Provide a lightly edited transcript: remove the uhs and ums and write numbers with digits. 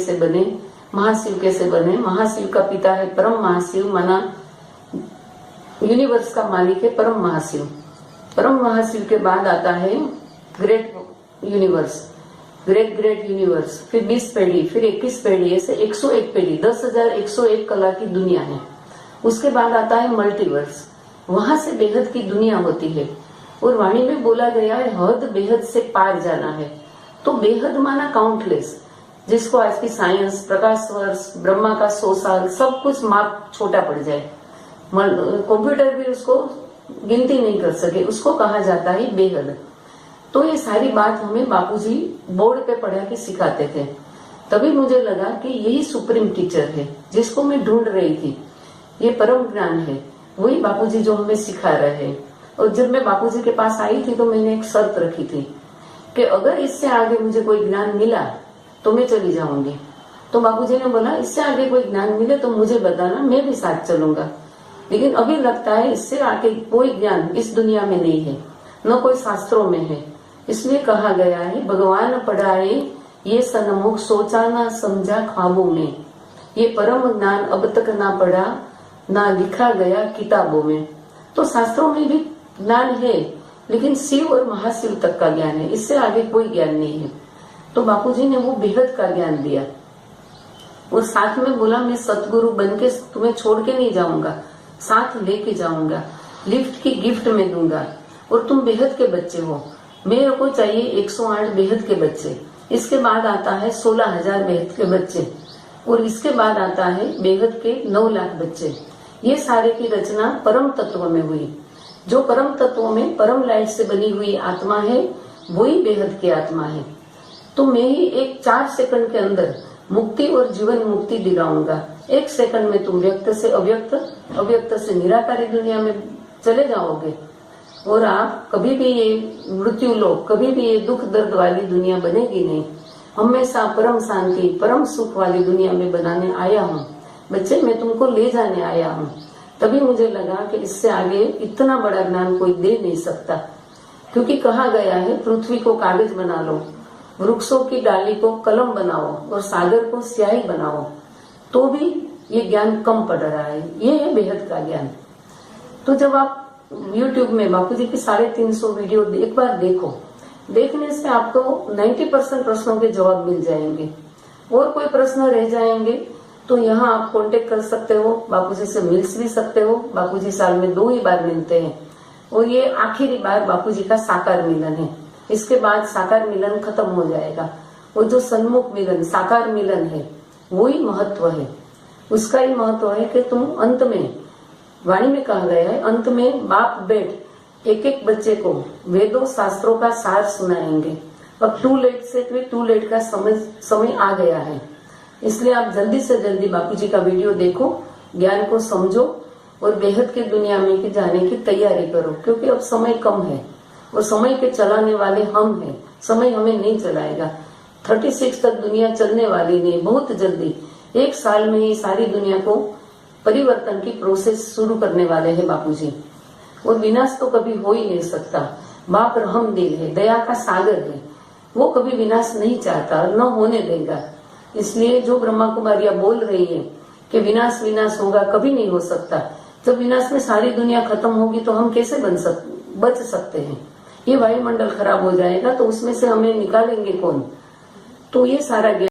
कैसे बने, महाशिव कैसे बने। महाशिव का पिता है परम महाशिव, माना यूनिवर्स का मालिक है परम महाशिव। परम महाशिव के बाद आता है great universe, great great universe, फिर 20 पीढ़ी, फिर 21 पीढ़ी, ऐसे 101 पीढ़ी, 10,101 कला की दुनिया है। उसके बाद आता है मल्टीवर्स, वहां से बेहद की दुनिया होती है। और वाणी में बोला गया है हद बेहद से पार जाना है। तो बेहद माना काउंटलेस, जिसको आज की साइंस, प्रकाश वर्ष, ब्रह्मा का 100 साल, सब कुछ माप छोटा पड़ जाए, कंप्यूटर भी उसको गिनती नहीं कर सके, उसको कहा जाता है बेहद। तो ये सारी बात हमें बापूजी बोर्ड पे पढ़ा के सिखाते थे। तभी मुझे लगा कि यही सुप्रीम टीचर है जिसको मैं ढूंढ रही थी। ये परम ज्ञान है, वही बापूजी जो हमें सिखा रहे हैं। और जब मैं बापूजी के पास आई थी तो मैंने एक शर्त रखी थी कि अगर इससे आगे मुझे कोई ज्ञान मिला तो मैं चली जाऊंगी। तो बापूजी ने बोला इससे आगे कोई ज्ञान मिले तो मुझे बताना, मैं भी साथ चलूंगा। लेकिन अभी लगता है इससे आगे कोई ज्ञान इस दुनिया में नहीं है, न कोई शास्त्रों में है। इसलिए कहा गया है भगवान पढ़ाए ये सन्मुख, सोचा ना समझा ख्वाबों में। ये परम ज्ञान अब तक ना पढ़ा ना लिखा गया किताबों में। तो शास्त्रों में भी ज्ञान है, लेकिन शिव और महाशिव तक का ज्ञान है, इससे आगे कोई ज्ञान नहीं है। तो बापूजी ने वो बेहद का ज्ञान दिया और साथ में बोला मैं सतगुरु बन के तुम्हें छोड़ के नहीं जाऊंगा, साथ लेके जाऊंगा, लिफ्ट की गिफ्ट में दूंगा। और तुम बेहद के बच्चे हो, मेरे को चाहिए 108 बेहद के बच्चे। इसके बाद आता है 16,000 बेहद के बच्चे, और इसके बाद आता है बेहद के 9 लाख बच्चे। ये सारे की रचना परम तत्व में हुई। जो परम तत्व में परम लाइट से बनी हुई आत्मा है वही बेहद की आत्मा है। तो मैं ही एक 4 सेकंड के अंदर मुक्ति और जीवन मुक्ति दिलाऊंगा। 1 सेकंड में तुम व्यक्त से अव्यक्त, अव्यक्त से निराकारी दुनिया में चले जाओगे और आप कभी भी ये मृत्यु लोक, कभी भी ये दुख दर्द वाली दुनिया बनेगी नहीं। हमेशा परम शांति, परम सुख वाली दुनिया में बनाने आया हूँ बच्चे, मैं तुमको ले जाने आया हूँ। तभी मुझे लगा कि इससे आगे इतना बड़ा ज्ञान कोई दे नहीं सकता, क्योंकि कहा गया है पृथ्वी को कागज बना लो, वृक्षों की डाली को कलम बनाओ और सागर को स्याही बनाओ, तो भी ये ज्ञान कम पड़ रहा है। ये है बेहद का ज्ञान। तो जब आप YouTube में बापूजी की 350 वीडियो एक बार देखो, देखने से आपको 90% प्रश्नों के जवाब मिल जाएंगे। और कोई प्रश्न रह जाएंगे तो यहाँ आप कांटेक्ट कर सकते हो, बापूजी से मिल भी सकते हो। बापूजी साल में 2 ही बार मिलते हैं और ये आखिरी बार बापूजी का साकार मिलन है। इसके बाद साकार मिलन खत्म हो जाएगा। वो जो सन्मुख मिलन, साकार मिलन है, वही महत्व है। उसका ही महत्व है कि तुम अंत में, वाणी में कहा गया है अंत में बाप बेट एक एक बच्चे को वेदों शास्त्रों का सार सुनाएंगे। अब टू लेट से टू लेट का समय आ गया है। इसलिए आप जल्दी से जल्दी बापूजी का वीडियो देखो, ज्ञान को समझो और बेहद की दुनिया में जाने की तैयारी करो, क्योंकि अब समय कम है और समय के चलाने वाले हम हैं। समय हमें नहीं चलाएगा। 36 तक दुनिया चलने वाली नहीं, बहुत जल्दी 1 साल में ही सारी दुनिया को परिवर्तन की प्रोसेस शुरू करने वाले हैं बापूजी। और विनाश तो कभी हो ही नहीं सकता। बाप रहम दिल है, दया का सागर है, वो कभी विनाश नहीं चाहता और न होने देगा। इसलिए जो ब्रह्मा कुमारियां बोल रही है कि विनाश विनाश होगा, कभी नहीं हो सकता। जब विनाश में सारी दुनिया खत्म होगी तो हम कैसे बच सकते हैं? ये वायुमंडल खराब हो जाएगा तो उसमें से हमें निकालेंगे कौन? तो ये सारा